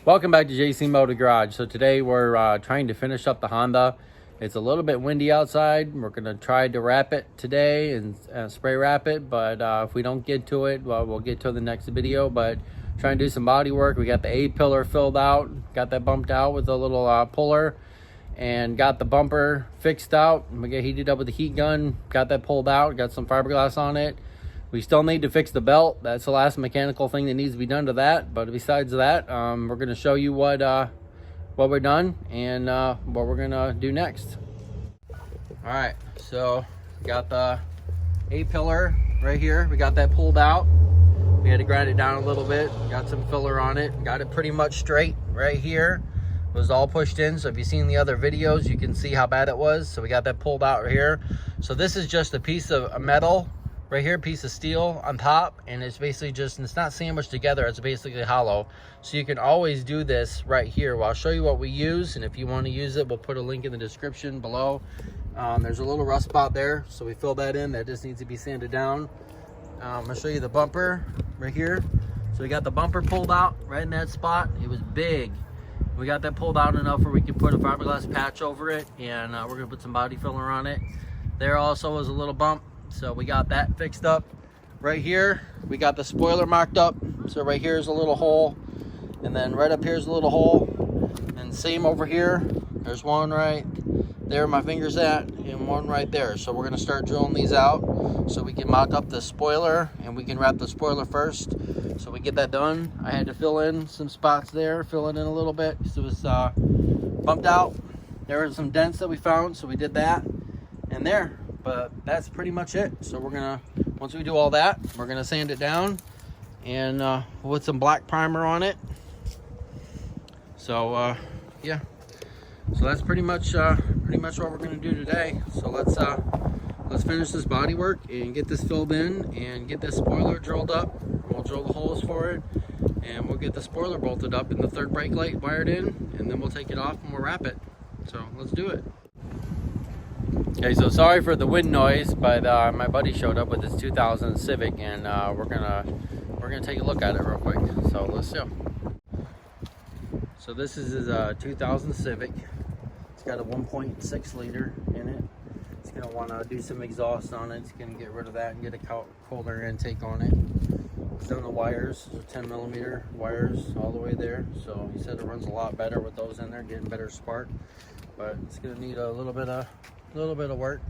Welcome back to JC Motor Garage. So today we're trying to finish up the Honda. It's a little bit windy outside. We're going to try to wrap it today and spray wrap it, but if we don't get to it, well, we'll get to the next video. But trying to do some body work. We got the A-pillar filled out, got that bumped out with a little puller, and got the bumper fixed out. We got heated up with the heat gun, got that pulled out, got some fiberglass on it. We still need to fix the belt. That's the last mechanical thing that needs to be done to that. But besides that, we're going to show you what we're done and what we're going to do next. All right, so got the A-pillar right here. We got that pulled out. We had to grind it down a little bit. Got some filler on it. Got it pretty much straight right here. It was all pushed in. So if you've seen the other videos, you can see how bad it was. So we got that pulled out right here. So this is just a piece of metal right here, piece of steel on top, and it's basically just, it's not sandwiched together, it's basically hollow. So you can always do this right here. Well, I'll show you what we use, and if you want to use it, we'll put a link in the description below. There's a little rust spot there, so we fill that in. That just needs to be sanded down. I'll show you the bumper right here. So we got the bumper pulled out right in that spot. It was big. We got that pulled out enough where we can put a fiberglass patch over it, and we're gonna put some body filler on it. There also was a little bump, so we got that fixed up. Right here, we got the spoiler marked up. So right here is a little hole, and then right up here is a little hole. And same over here, there's one right there my finger's at, and one right there. So we're gonna start drilling these out so we can mock up the spoiler, and we can wrap the spoiler first. So we get that done. I had to fill in some spots there, fill it in a little bit because it was bumped out. There were some dents that we found, so we did that. And there, but that's pretty much it. So we're gonna, once we do all that, we're gonna sand it down and put some black primer on it. So yeah, so that's pretty much what we're gonna do today. So let's finish this body work and get this filled in and get this spoiler drilled up. We'll drill the holes for it, and we'll get the spoiler bolted up and the third brake light wired in, and then we'll take it off and we'll wrap it. So let's do it. Okay, so sorry for the wind noise, but my buddy showed up with his 2000 Civic, and we're gonna take a look at it real quick. So let's go. So this is his 2000 Civic. It's got a 1.6 liter in it. It's gonna want to do some exhaust on it. It's gonna get rid of that and get a colder intake on it. It's done the wires, so 10mm wires all the way there. So he said it runs a lot better with those in there, getting better spark. But it's gonna need a little bit of work.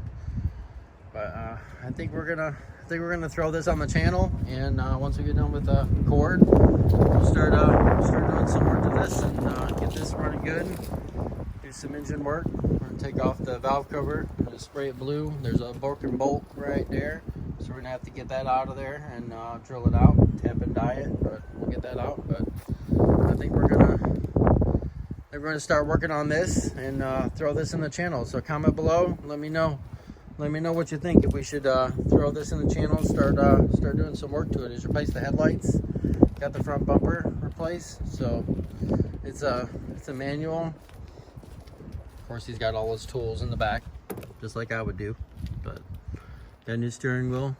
But I think we're gonna throw this on the channel, and once we get done with the cord, we'll start doing some work to this and get this running good. Do some engine work. We're gonna take off the valve cover and just spray it blue. There's a broken bolt right there, so we're gonna have to get that out of there and drill it out, tap and die it. But we'll get that out. But I think we're gonna start working on this and throw this in the channel. So comment below, let me know what you think, if we should throw this in the channel and start doing some work to it. Is replace the headlights, got the front bumper replaced. So it's a manual. Of course, he's got all his tools in the back, just like I would do. But that new steering wheel,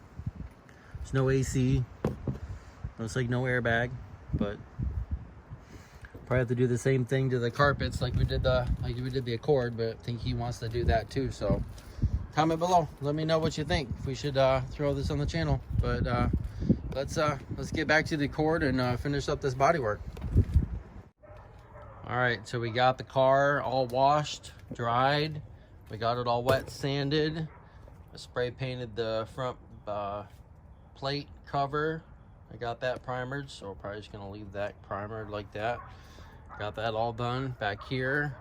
there's no AC, looks like no airbag, but probably have to do the same thing to the carpets like we did the Accord, but I think he wants to do that too. So comment below, let me know what you think, if we should throw this on the channel. But let's get back to the Accord and finish up this body work. All right, so we got the car all washed, dried, we got it all wet sanded. I spray painted the front plate cover. I got that primered, so we're probably just gonna leave that primered like that. Got that all done. Back here,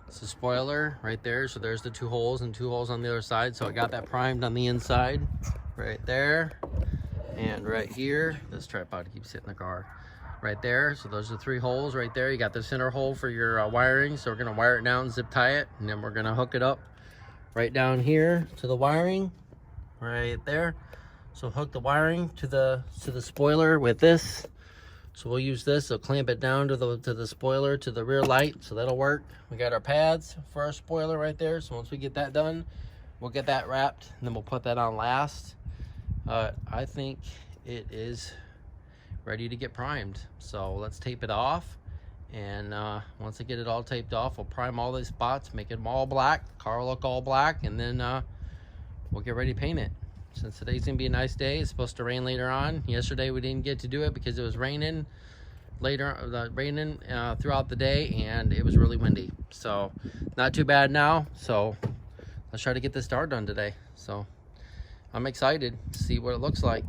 it's the spoiler right there. So there's the two holes and two holes on the other side. So I got that primed on the inside right there. And right here, this tripod keeps hitting the car. Right there, so those are 3 holes right there. You got the center hole for your wiring. So we're gonna wire it down, zip tie it, and then we're gonna hook it up right down here to the wiring right there. So hook the wiring to the spoiler with this. So we'll use this, so clamp it down to the spoiler, to the rear light, so that'll work. We got our pads for our spoiler right there. So once we get that done, we'll get that wrapped, and then we'll put that on last. I think it is ready to get primed. So let's tape it off And once I get it all taped off, we'll prime all these spots, make them all black, the car will look all black, and then we'll get ready to paint it. Since today's gonna be a nice day, it's supposed to rain later on. Yesterday we didn't get to do it because it was raining throughout the day, and it was really windy. So not too bad now. So let's try to get this star done today. So I'm excited to see what it looks like.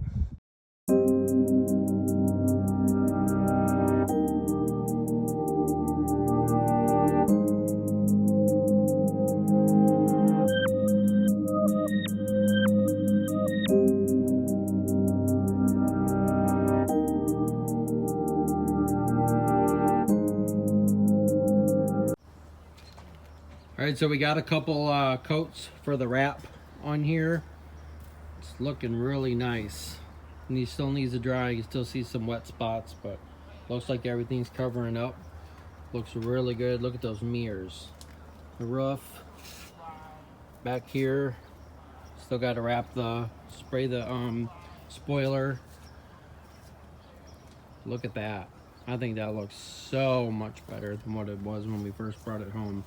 All right, so we got a couple coats for the wrap on here. It's looking really nice. And he still needs to dry. You still see some wet spots, but looks like everything's covering up. Looks really good. Look at those mirrors. The roof back here. Still got to spray the spoiler. Look at that. I think that looks so much better than what it was when we first brought it home.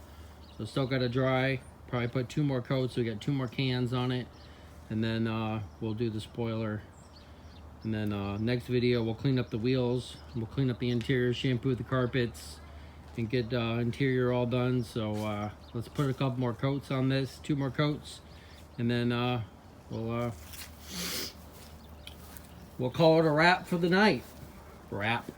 So still got to dry. Probably put 2 more coats, so we got 2 more cans on it, and then we'll do the spoiler. And then next video we'll clean up the wheels, we'll clean up the interior, shampoo the carpets, and get interior all done. So let's put a couple more coats on this, 2 more coats, and then we'll call it a wrap for the night. Wrap.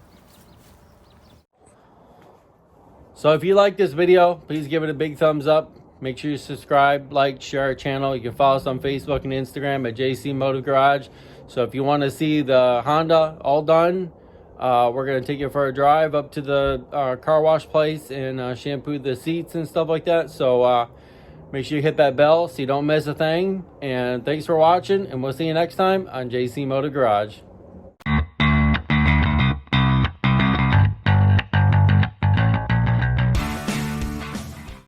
So if you like this video, please give it a big thumbs up. Make sure you subscribe, like, share our channel. You can follow us on Facebook and Instagram at JC Motor Garage. So if you want to see the Honda all done, we're going to take you for a drive up to the car wash place and shampoo the seats and stuff like that. So make sure you hit that bell so you don't miss a thing. And thanks for watching, and we'll see you next time on JC Motor Garage.